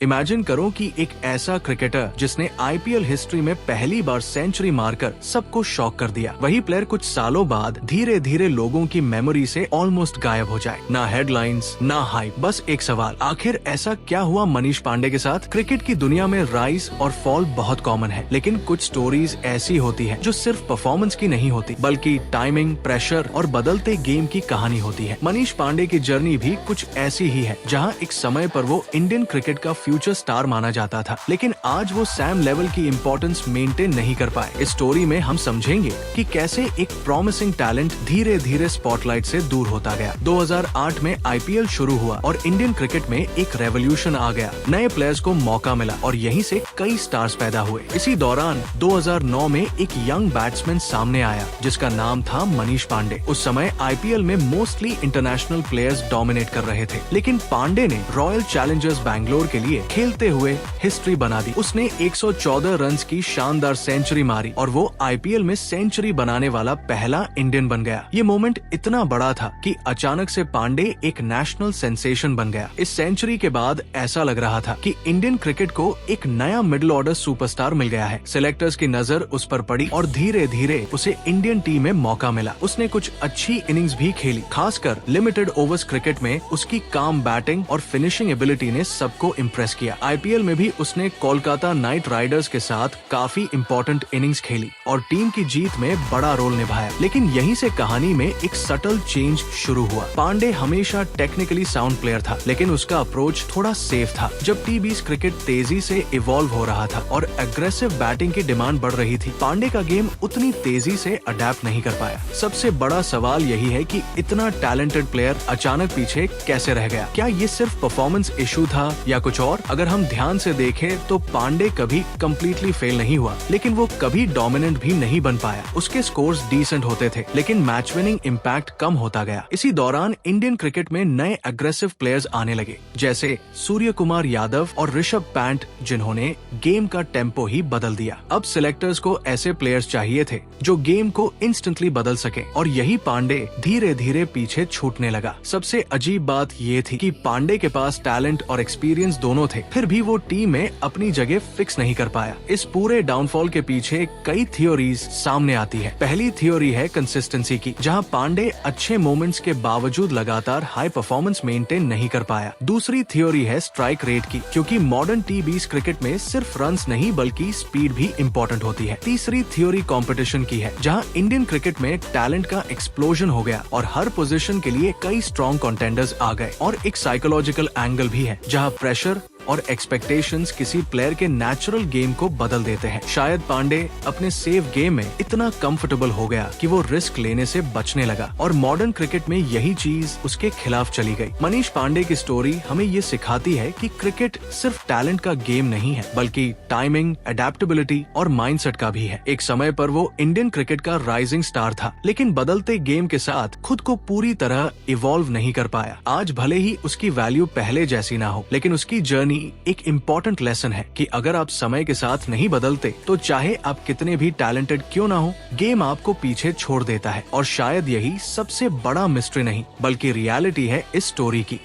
Imagine करो कि एक ऐसा क्रिकेटर जिसने आईपीएल हिस्ट्री में पहली बार सेंचुरी मारकर सबको शॉक कर दिया, वही प्लेयर कुछ सालों बाद धीरे धीरे लोगों की मेमोरी से ऑलमोस्ट गायब हो जाए। ना हेडलाइंस, ना हाइप, बस एक सवाल, आखिर ऐसा क्या हुआ मनीष पांडे के साथ? क्रिकेट की दुनिया में राइज और फॉल बहुत कॉमन है, लेकिन कुछ स्टोरीज ऐसी होती है जो सिर्फ परफॉर्मेंस की नहीं होती, बल्कि टाइमिंग, प्रेशर और बदलते गेम की कहानी होती है। मनीष पांडे की जर्नी भी कुछ ऐसी ही है, जहाँ एक समय पर वो इंडियन क्रिकेट का फ्यूचर स्टार माना जाता था, लेकिन आज वो सैम लेवल की इम्पोर्टेंस मेंटेन नहीं कर पाए। इस स्टोरी में हम समझेंगे कि कैसे एक प्रॉमिसिंग टैलेंट धीरे धीरे स्पॉटलाइट से दूर होता गया। 2008 में आईपीएल शुरू हुआ और इंडियन क्रिकेट में एक रेवोल्यूशन आ गया। नए प्लेयर्स को मौका मिला और यहीं से कई स्टार्स पैदा हुए। इसी दौरान 2009 में एक यंग बैट्समैन सामने आया जिसका नाम था मनीष पांडे। उस समय आईपीएल में मोस्टली इंटरनेशनल प्लेयर्स डोमिनेट कर रहे थे, लेकिन पांडे ने रॉयल चैलेंजर्स बैंगलोर के लिए खेलते हुए हिस्ट्री बना दी। उसने 114 रन्स की शानदार सेंचुरी मारी और वो आईपीएल में सेंचुरी बनाने वाला पहला इंडियन बन गया। ये मोमेंट इतना बड़ा था कि अचानक से पांडे एक नेशनल सेंसेशन बन गया। इस सेंचुरी के बाद ऐसा लग रहा था कि इंडियन क्रिकेट को एक नया मिडिल ऑर्डर सुपरस्टार मिल गया है। सिलेक्टर्स की नजर उस पर पड़ी और धीरे धीरे उसे इंडियन टीम में मौका मिला। उसने कुछ अच्छी इनिंग्स भी खेली, खासकर लिमिटेड ओवर्स क्रिकेट में उसकी काम बैटिंग और फिनिशिंग एबिलिटी ने सबको इम्प्रेस किया। आईपीएल में भी उसने कोलकाता नाइट राइडर्स के साथ काफी इम्पोर्टेंट इनिंग्स खेली और टीम की जीत में बड़ा रोल निभाया। लेकिन यहीं से कहानी में एक सटल चेंज शुरू हुआ। पांडे हमेशा टेक्निकली साउंड प्लेयर था, लेकिन उसका अप्रोच थोड़ा सेफ था। जब टी20 क्रिकेट तेजी से इवॉल्व हो रहा था और एग्रेसिव बैटिंग की डिमांड बढ़ रही थी, पांडे का गेम उतनी तेजी से अडेप्ट नहीं कर पाया। सबसे बड़ा सवाल यही है कि इतना टैलेंटेड प्लेयर अचानक पीछे कैसे रह गया? क्या ये सिर्फ परफॉर्मेंस इशू था या कुछ और? अगर हम ध्यान से देखें तो पांडे कभी कम्प्लीटली फेल नहीं हुआ, लेकिन वो कभी डोमिनेंट भी नहीं बन पाया। उसके स्कोर्स डिसेंट होते थे, लेकिन मैच विनिंग इम्पैक्ट कम होता गया। इसी दौरान इंडियन क्रिकेट में नए अग्रेसिव प्लेयर्स आने लगे, जैसे सूर्य कुमार यादव और ऋषभ पंत, जिन्होंने गेम का टेम्पो ही बदल दिया। अब सिलेक्टर्स को ऐसे प्लेयर्स चाहिए थे जो गेम को इंस्टेंटली बदल सके, और यही पांडे धीरे धीरे पीछे छूटने लगा। सबसे अजीब बात ये थी कि पांडे के पास टैलेंट और एक्सपीरियंस दोनों थे, फिर भी वो टीम में अपनी जगह फिक्स नहीं कर पाया। इस पूरे डाउनफॉल के पीछे कई थ्योरीज सामने आती है। पहली थ्योरी है कंसिस्टेंसी की, जहां पांडे अच्छे मोमेंट्स के बावजूद लगातार हाई परफॉर्मेंस मेंटेन नहीं कर पाया। दूसरी थ्योरी है स्ट्राइक रेट की, क्योंकि मॉडर्न टी20 क्रिकेट में सिर्फ रन्स नहीं बल्कि स्पीड भी इम्पोर्टेंट होती है। तीसरी थ्योरी कंपटीशन की है, जहां इंडियन क्रिकेट में टैलेंट का एक्सप्लोजन हो गया और हर पोजीशन के लिए कई स्ट्रॉन्ग कंटेंडर्स आ गए। और एक साइकोलॉजिकल एंगल भी है, जहां प्रेशर और एक्सपेक्टेशंस किसी प्लेयर के नेचुरल गेम को बदल देते हैं। शायद पांडे अपने सेफ गेम में इतना कंफर्टेबल हो गया कि वो रिस्क लेने से बचने लगा, और मॉडर्न क्रिकेट में यही चीज उसके खिलाफ चली गई। मनीष पांडे की स्टोरी हमें ये सिखाती है कि क्रिकेट सिर्फ टैलेंट का गेम नहीं है, बल्कि टाइमिंग, अडेप्टेबिलिटी और माइंडसेट का भी है। एक समय पर वो इंडियन क्रिकेट का राइजिंग स्टार था, लेकिन बदलते गेम के साथ खुद को पूरी तरह इवॉल्व नहीं कर पाया। आज भले ही उसकी वैल्यू पहले जैसी ना हो, लेकिन उसकी जर्नी एक इम्पोर्टेंट लेसन है कि अगर आप समय के साथ नहीं बदलते तो चाहे आप कितने भी टैलेंटेड क्यों ना हो, गेम आपको पीछे छोड़ देता है। और शायद यही सबसे बड़ा मिस्ट्री नहीं बल्कि रियलिटी है इस स्टोरी की।